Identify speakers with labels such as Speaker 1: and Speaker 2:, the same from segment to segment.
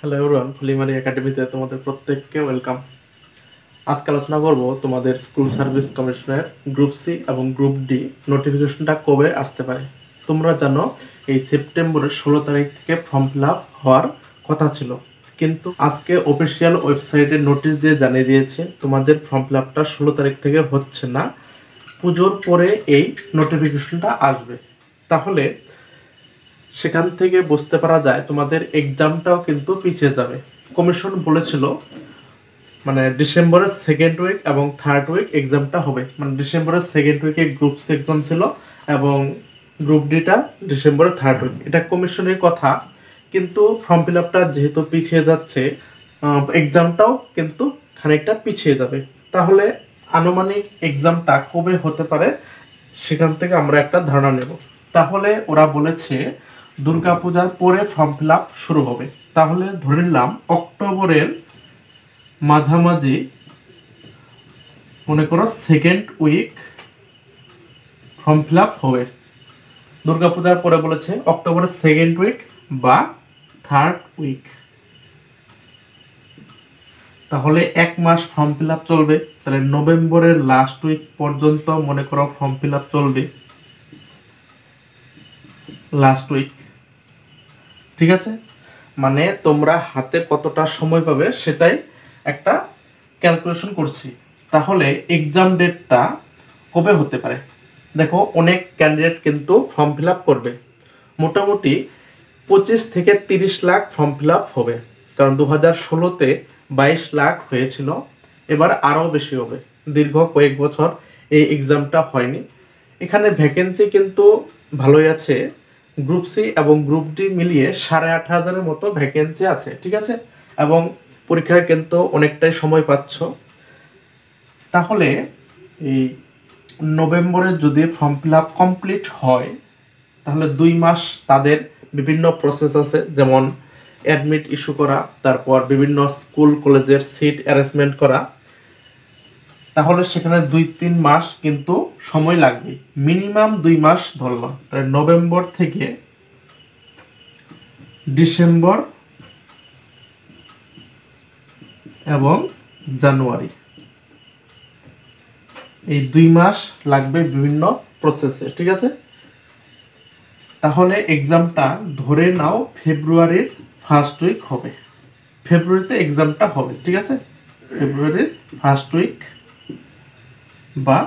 Speaker 1: Hello everyone, ফুলিমারি একাডেমিতে তোমাদের প্রত্যেককে ওয়েলকাম। আজকে আলোচনা করব তোমাদের স্কুল সার্ভিস কমিশনের গ্রুপ সি এবং গ্রুপ ডি নোটিফিকেশনটা কবে আসতে পারে। তোমরা জানো এই সেপ্টেম্বরের 16 তারিখ থেকে ফর্ম ফিল আপ হওয়ার কথা ছিল, কিন্তু আজকে অফিসিয়াল ওয়েবসাইটে নোটিশ দিয়ে জানিয়ে দিয়েছে তোমাদের ফর্ম ফিল আপটা 16 তারিখ থেকে হচ্ছে না, পুজোর পরে এই নোটিফিকেশনটা আসবে। তাহলে সেখান থেকে বুঝতে পারা যায় তোমাদের এক্সামটাও কিন্তু পিছিয়ে যাবে। কমিশন বলেছিল মানে ডিসেম্বরের সেকেন্ড উইক এবং থার্ড উইক এক্সামটা হবে, মানে ডিসেম্বরের সেকেন্ড উইকে গ্রুপ সি এক্সাম ছিল এবং গ্রুপ ডিটা ডিসেম্বরের থার্ড উইক, এটা কমিশনের কথা। কিন্তু ফর্ম ফিল আপটা যেহেতু পিছিয়ে যাচ্ছে, এক্সামটাও কিন্তু খানিকটা পিছিয়ে যাবে। তাহলে আনুমানিক এক্সামটা কবে হতে পারে সেখান থেকে আমরা একটা ধারণা নেব। তাহলে ওরা বলেছে দুর্গাপূজার পরে ফর্ম ফিল আপ শুরু হবে। তাহলে ধরে নিলাম অক্টোবরের মাঝামাঝি, মনে করো second week form fill up হবে। দুর্গাপূজার পরে বলেছে অক্টোবরের সেকেন্ড উইক বা থার্ড উইক। তাহলে এক মাস ফর্ম ফিল আপ চলবে। তাহলে নভেম্বরের লাস্ট উইক পর্যন্ত মনে করো ফর্ম ফিল আপ চলবে, লাস্ট উইক। ঠিক আছে, মানে তোমরা হাতে কতটা সময় পাবে সেটাই একটা ক্যালকুলেশন করছি। তাহলে এক্সাম ডেটটা কবে হতে পারে? দেখো, অনেক ক্যান্ডিডেট কিন্তু ফর্ম ফিল আপ করবে, মোটামুটি 25 থেকে 30 লাখ ফর্ম ফিল আপ হবে, কারণ 2016-তে 22 লাখ হয়েছিল, এবার আরও বেশি হবে। দীর্ঘ কয়েক বছর এই এক্সামটা হয়নি। এখানে ভ্যাকেন্সি কিন্তু ভালোই আছে, গ্রুপ সি এবং গ্রুপ ডি মিলিয়ে 8,500-এর মতো ভ্যাকেন্সি আছে। ঠিক আছে, এবং পরীক্ষার কিন্তু অনেকটাই সময় পাচ্ছ। তাহলে এই নভেম্বরে যদি ফর্ম ফিল আপ কমপ্লিট হয়, তাহলে 2 মাস তাদের বিভিন্ন প্রসেস আছে, যেমন অ্যাডমিট ইস্যু করা, তারপর বিভিন্ন স্কুল কলেজের সিট অ্যারেঞ্জমেন্ট করা। তাহলে সেখানে 2-3 মাস কিন্তু সময় লাগবে, মিনিমাম 2 মাস ধরলাম। তাহলে নভেম্বর থেকে ডিসেম্বর এবং জানুয়ারি, এই 2 মাস লাগবে বিভিন্ন প্রসেসে। ঠিক আছে, তাহলে এক্সামটা ধরে নাও ফেব্রুয়ারির ফার্স্ট উইক হবে, ফেব্রুয়ারিতে এক্সামটা হবে। ঠিক আছে, ফেব্রুয়ারির ফার্স্ট উইক বা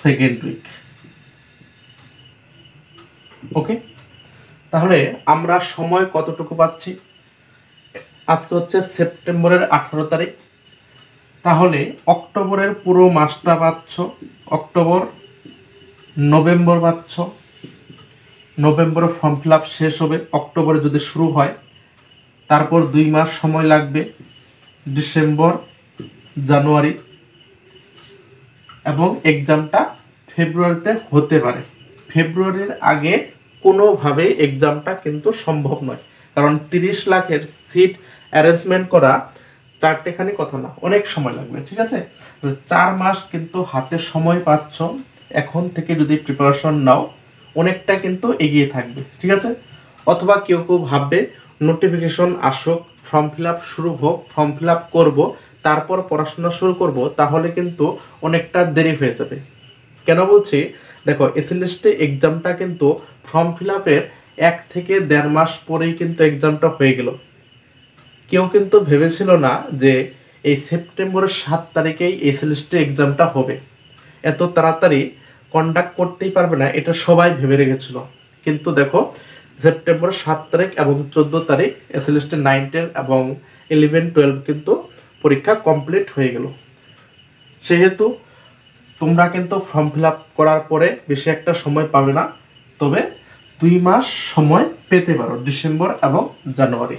Speaker 1: সেকেন্ড উইক। ওকে, তাহলে আমরা সময় কতটুকু পাচ্ছি? আজকে হচ্ছে সেপ্টেম্বরের 18 তারিখ, তাহলে অক্টোবরের পুরো মাসটা পাচ্ছ, অক্টোবর নভেম্বর পাচ্ছ। নভেম্বরে ফর্ম ফিল আপ শেষ হবে, অক্টোবরে যদি শুরু হয়, তারপর 2 মাস সময় লাগবে, ডিসেম্বর জানুয়ারি, এবং এক্সামটা ফেব্রুয়ারিতে হতে পারে। ফেব্রুয়ারির আগে কোনোভাবে এক্সামটা কিন্তু সম্ভব নয়, কারণ 30 লাখের সিট অ্যারেঞ্জমেন্ট করা চারটেখানি কথা না, অনেক সময় লাগবে। ঠিক আছে, 4 মাস কিন্তু হাতে সময় পাচ্ছ, এখন থেকে যদি প্রিপারেশন নাও অনেকটা কিন্তু এগিয়ে থাকবে। ঠিক আছে, অথবা কেউ কেউ ভাববে নোটিফিকেশন আসুক, ফর্ম ফিল আপ শুরু হোক, ফর্ম ফিল আপ করবো, তারপর পড়াশোনা শুরু করব, তাহলে কিন্তু অনেকটা দেরি হয়ে যাবে। কেন বলছি? দেখো, এসএলএসটি এক্সামটা কিন্তু ফর্ম ফিল আপের 1 থেকে 1.5 মাস পরেই কিন্তু এক্সামটা হয়ে গেল। কেউ কিন্তু ভেবেছিল না যে এই সেপ্টেম্বরের 7 তারিখেই এসএলএসটি এক্সামটা হবে, এত তাড়াতাড়ি কন্ডাক্ট করতেই পারবে না, এটা সবাই ভেবে রেখেছিল। কিন্তু দেখো, সেপ্টেম্বরের 7 তারিখ এবং 14 তারিখ এসএলএসটি 9, 10 এবং 11, 12 কিন্তু পরীক্ষা কমপ্লিট হয়ে গেল। সেহেতু তোমরা কিন্তু ফর্ম ফিল আপ করার পরে বেশি একটা সময় পাবে না, তবে 2 মাস সময় পেতে পারো, ডিসেম্বর এবং জানুয়ারি।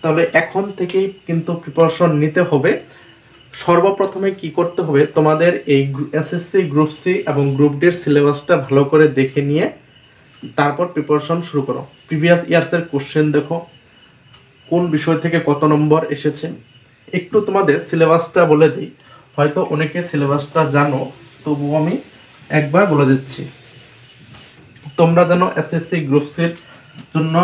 Speaker 1: তাহলে এখন থেকেই কিন্তু প্রিপারেশন নিতে হবে। সর্বপ্রথমে কি করতে হবে, তোমাদের এই এসএসসি গ্রুপ সি এবং গ্রুপ ডি এর সিলেবাসটা ভালো করে দেখে নিয়ে তারপর প্রিপারেশন শুরু করো। প্রিভিয়াস ইয়ার্সের কোশ্চেন দেখো, কোন বিষয় থেকে কত নম্বর এসেছে। একটু তোমাদের সিলেবাসটা বলে দিই, হয়তো অনেকে সিলেবাসটা জানো, তবুও আমি একবার বলে দিচ্ছি। তোমরা জানো এসএসসি গ্রুপ সির জন্য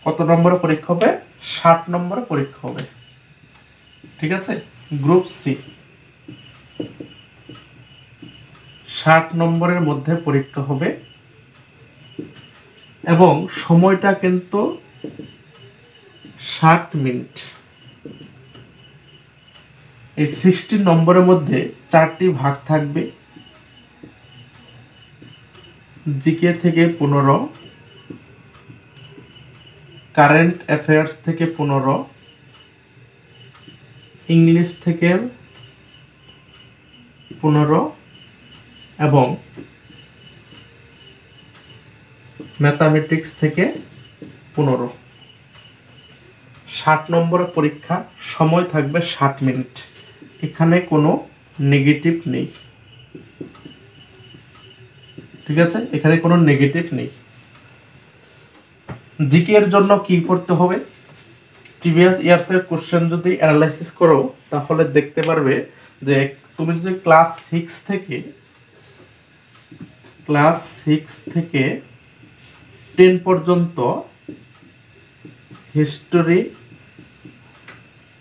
Speaker 1: কত নম্বরের পরীক্ষা হবে? 60 নম্বরে পরীক্ষা হবে। ঠিক আছে, গ্রুপ সি 60 নম্বরের মধ্যে পরীক্ষা হবে এবং সময়টা কিন্তু 60 মিনিট। এই 60 নম্বরের মধ্যে 4টি ভাগ থাকবে। জিকে থেকে 15, কারেন্ট অ্যাফেয়ার্স থেকে 15, ইংলিশ থেকে 15 এবং ম্যাথামেটিক্স থেকে 15। 60 নম্বরের পরীক্ষা, সময় থাকবে 60 মিনিট। এখানে কোনো নেগেটিভ নেই। ঠিক আছে, এখানে কোনো নেগেটিভ নেই। জিকে এর জন্য কি করতে হবে? প্রিভিয়াস ইয়ার্সের কোশ্চেন যদি অ্যানালাইসিস করো তাহলে দেখতে পারবে যে তুমি যদি ক্লাস 6 থেকে 10 পর্যন্ত হিস্টোরি,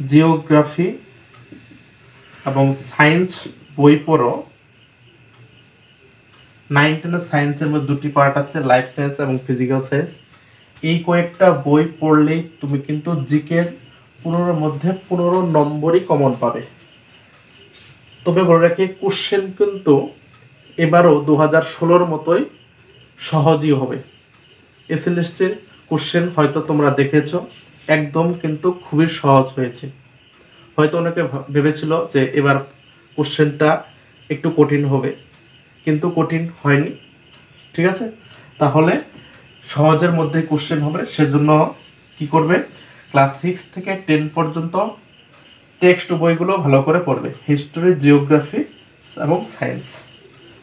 Speaker 1: জিওগ্রাফি এবং সায়েন্স বই পড়ো, 9, 10 সায়েন্সের মধ্যে দুটি পার্ট আছে, লাইফ সায়েন্স এবং ফিজিক্যাল সায়েন্স। এই কয়েকটা বই পড়লেই তুমি কিন্তু জিকের 15 মধ্যে 15 নম্বরই কমন পাবে। তবে বলে রাখি, কোশ্চেন কিন্তু এবারও 2016-র মতোই সহজই হবে। এসএলএসটির কোশ্চেন হয়তো তোমরা দেখেছো, একদম কিন্তু খুবই সহজ হয়েছে। হয়তো অনেকে ভেবেছিল যে এবার কোশ্চেনটা একটু কঠিন হবে, কিন্তু কঠিন হয়নি। ঠিক আছে, তাহলে সহজের মধ্যে কোশ্চেন হবে। সেজন্য কি করবে, ক্লাস 6 থেকে 10 পর্যন্ত টেক্সট বইগুলো ভালো করে পড়বে, হিস্টোরি, জিওগ্রাফি এবং সায়েন্স।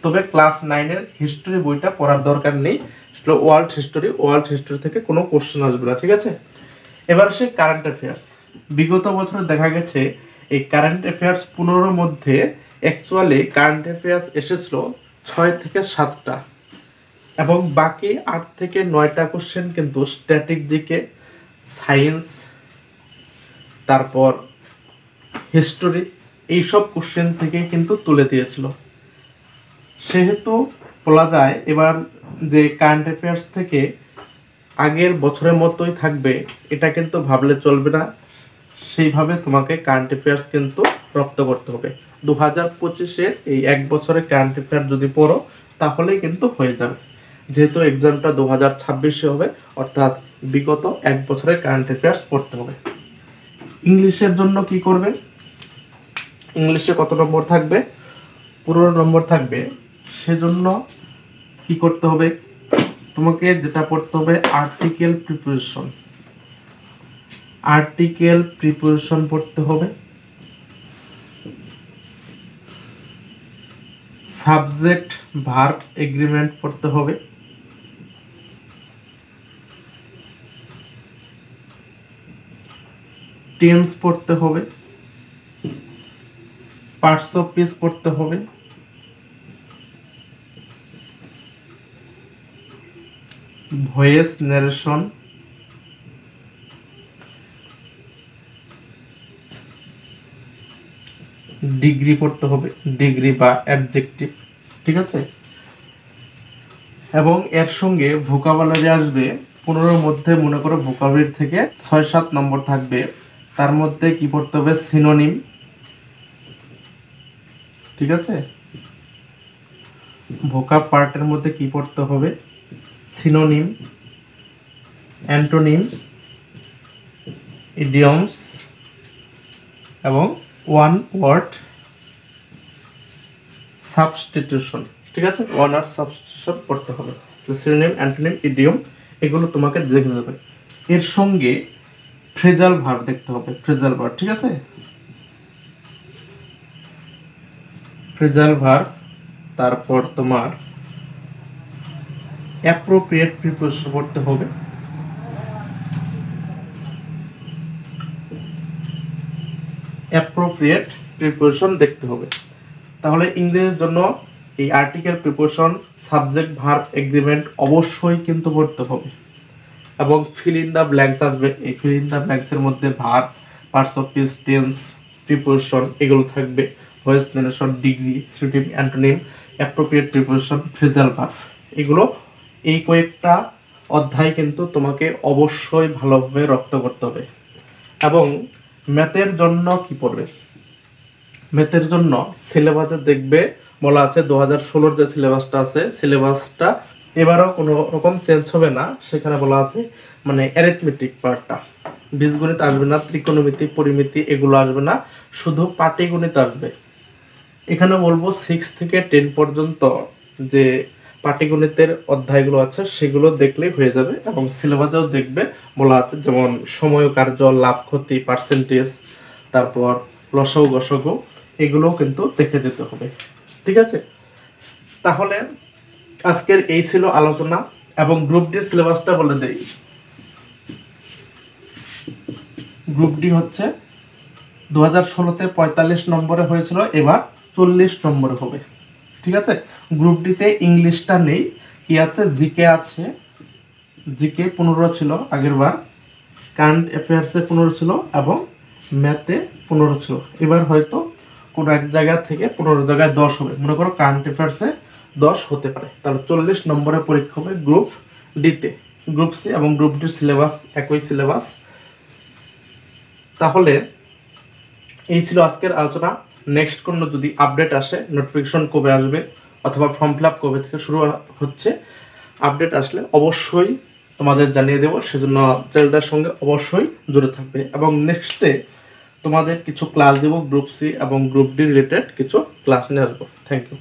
Speaker 1: তবে ক্লাস 9-এর হিস্টোরি বইটা পড়ার দরকার নেই, সেটা ওয়ার্ল্ড হিস্টোরি থেকে কোনো কোশ্চেন আসবে না। ঠিক আছে, এবার সে কারেন্ট অ্যাফেয়ার্স। বিগত বছরে দেখা গেছে এই কারেন্ট অ্যাফেয়ার্স 15-র মধ্যে অ্যাকচুয়ালি কারেন্ট অ্যাফেয়ার্স এসেছিল 6 থেকে 7টা এবং বাকি 8 থেকে 9টা কোশ্চেন কিন্তু স্ট্যাটিক জিকে, সায়েন্স, তারপর হিস্টোরি, এইসব কোশ্চেন থেকে কিন্তু তুলে দিয়েছিল। সেহেতু বলা যায় এবার যে কারেন্ট অ্যাফেয়ার্স থেকে আগের বছরের মতোই থাকবে, এটা কিন্তু ভাবলে চলবে না। সেইভাবে তোমাকে কারেন্ট অ্যাফেয়ার্স কিন্তু রপ্ত করতে হবে। 2025-এর এই এক বছরের কারেন্ট অ্যাফেয়ার্স যদি পড়ো তাহলেই কিন্তু হয়ে যাবে, যেহেতু এক্সামটা 2026-এ হবে, অর্থাৎ বিগত এক বছরের কারেন্ট অ্যাফেয়ার্স পড়তে হবে। ইংলিশের জন্য কি করবে? ইংলিশে কত নম্বর থাকবে? 15 নম্বর থাকবে। সেজন্য কি করতে হবে? তোমাকে যেটা পড়তে হবে, আর্টিকেল প্রিপারেশন পড়তে হবে, সাবজেক্ট ভার্ব এগ্রিমেন্ট পড়তে হবে, টেন্স পড়তে হবে, পার্টস অফ স্পিচ পড়তে হবে, ভয়েস ন্যারেশন, ডিগ্রি পড়তে হবে, ডিগ্রি বা অ্যাডজেক্টিভ। ঠিক আছে, এবং এর সঙ্গে ভোকাবুলারি আসবে 15-র মধ্যে। মনে করো ভোকাবুলারি থেকে 6-7 নম্বর থাকবে, তার মধ্যে কি পড়তে হবে? সিনোনিম। ঠিক আছে, ভোকাব পার্টের মধ্যে কি পড়তে হবে? সিনোনিম, অ্যান্টোনিম, ইডিয়মস এবং ওয়ান ওয়ার্ড সাবস্টিটিউশন। ঠিক আছে, ওয়ান ওয়ার্ড সাবস্টিটিউশন পড়তে হবে। সিনোনিম, অ্যান্টোনিম, ইডিয়ম এগুলো তোমাকে দেখতে হবে। এর সঙ্গে ফ্রেজাল ভার্ব দেখতে হবে, ফ্রেজাল ভার্ব। ঠিক আছে, ফ্রেজাল ভার্ব। তারপর তোমার অ্যাপ্রোপ্রিয়েট প্রিপোজিশন পড়তে হবে, অ্যাপ্রোপ্রিয়েট প্রিপোজিশন দেখতে হবে। তাহলে ইংরেজির জন্য এই article preposition, subject verb agreement অবশ্যই কিন্তু পড়তে হবে। এবং ফিল ইন দ্য ব্ল্যাঙ্কস আসবে। এই ফিল ইন দ্য ব্ল্যাঙ্কসের মধ্যে verb, parts of speech, tense, preposition এগুলো থাকবে, voice narration, degree, synonym, antonym, appropriate preposition, phrasal verb. এগুলো এই কয়েকটা অধ্যায় কিন্তু তোমাকে অবশ্যই ভালোভাবে রপ্ত করতে হবে। এবং ম্যাথের জন্য কি পড়বে? ম্যাথের জন্য সিলেবাসে দেখবে বলা আছে 2016 যে সিলেবাসটা আছে, সিলেবাসটা এবারও কোনো রকম চেঞ্জ হবে না। সেখানে বলা আছে মানে অ্যারিথমেটিক পার্টটা, বীজগণিত আসবে না, ত্রিকোণমিতি, পরিমিতি এগুলো আসবে না, শুধু পাটিগণিত আসবে। এখানে বলবো 6 থেকে 10 পর্যন্ত যে পাটিগণিতের অধ্যায়গুলো আছে সেগুলো দেখলেই হয়ে যাবে। এবং সিলেবাসেও দেখবে বলা আছে যেমন সময়, কার্য, লাভ, ক্ষতি, পার্সেন্টেজ, তারপর লসাগু, গসাগু এগুলোও কিন্তু দেখে যেতে হবে। ঠিক আছে, তাহলে আজকের এই ছিল আলোচনা। এবং গ্রুপ ডির সিলেবাসটা বলে দেই। গ্রুপ ডি হচ্ছে 2016-তে 45 নম্বরে হয়েছিল, এবার 40 নম্বরে হবে। ঠিক আছে, গ্রুপ ডিতে ইংলিশটা নেই, কি আছে, জিকে আছে, জিকে 15 ছিল আগের বার, কারেন্ট অ্যাফেয়ার্সে 15 ছিল এবং ম্যাথে 15 ছিল। এবার হয়তো কোনো এক জায়গা থেকে 15 জায়গায় 10 হবে, মনে করো কারেন্ট অ্যাফেয়ার্সে 10 হতে পারে, তাহলে 40 নম্বরের পরীক্ষা হবে গ্রুপ ডিতে। গ্রুপ সি এবং গ্রুপ ডির সিলেবাস একই সিলেবাস। তাহলে এই ছিল আজকের আলোচনা। নেক্সট কোনো যদি আপডেট আসে, নোটিফিকেশন কবে আসবে অথবা ফর্ম ফিল আপ কবে থেকে শুরু হচ্ছে, আপডেট আসলে অবশ্যই তোমাদের জানিয়ে দেবো। সেজন্য চ্যানেলটার সঙ্গে অবশ্যই জুড়ে থাকবে। এবং নেক্সটে তোমাদের কিছু ক্লাস দেবো গ্রুপ সি এবং গ্রুপ ডি রিলেটেড কিছু ক্লাস নিয়ে আসবো। Thank you.